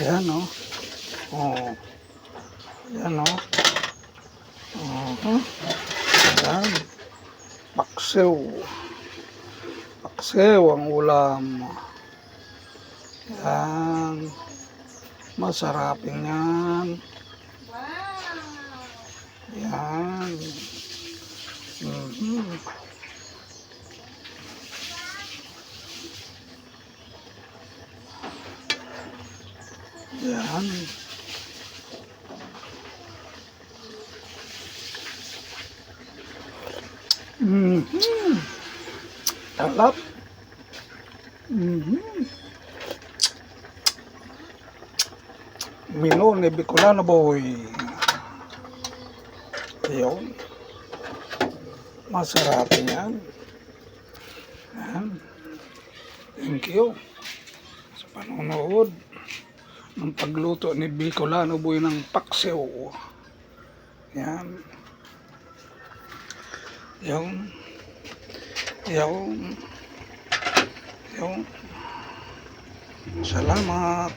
Ayan, oh. Oh. Ayan, oh. Ayan. Paksiw. Paksiw ang ulam. Ayan. Masarapin yan. Ayan. Ayan. Sarap. Mino ni Bicolano boy. Ayun. Masarapin yan. Ayan. Thank you sa panonood ng pagluto ni Bicolano boy ng paksiw. Yan. Yung salamat.